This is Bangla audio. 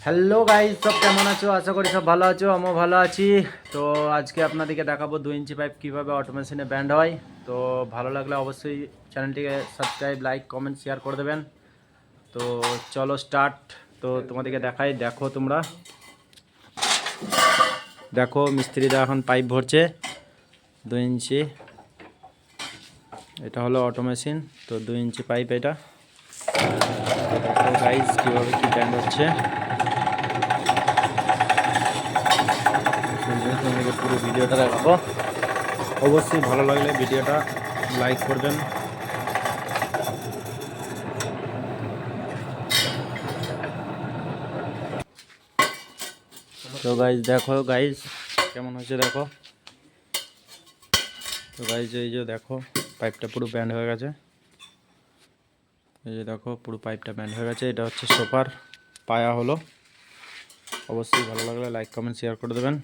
হ্যালো গাইস, সব কেমন আছো? আশা করি সব ভালো আছো, আমিও ভালো আছি। তো আজকে আপনাদেরকে দেখাবো 2 ইঞ্চি পাইপ কীভাবে অটোমেশনে ব্যান্ড হয়। তো ভালো লাগলে অবশ্যই চ্যানেলটিকে সাবস্ক্রাইব, লাইক, কমেন্ট, শেয়ার করে দেবেন। তো চলো স্টার্ট। তো তোমাদেরকে দেখাই, দেখো তোমরা দেখো মিস্ত্রিরা এখন পাইপ ভরছে 2 ইঞ্চি। এটা হলো অটোমেশিন। তো 2 ইঞ্চি পাইপ এটা। দেখো গাইস কীভাবে কী ব্যান্ড হচ্ছে। তোমাদেরকে পুরো ভিডিওটা দেখাবো। অবশ্যই ভালো লাগলে ভিডিওটা লাইক করবেন। তো গাইজ দেখো গাইজ কেমন হচ্ছে দেখো। তো গাইজ এই যে দেখো পাইপটা পুরো ব্যান্ড হয়ে গেছে। এই যে দেখো পুরো পাইপটা ব্যান্ড হয়ে গেছে। এটা হচ্ছে সোফার পায়া হলো। অবশ্যই ভালো লাগলে লাইক, কমেন্ট, শেয়ার করে দেবেন।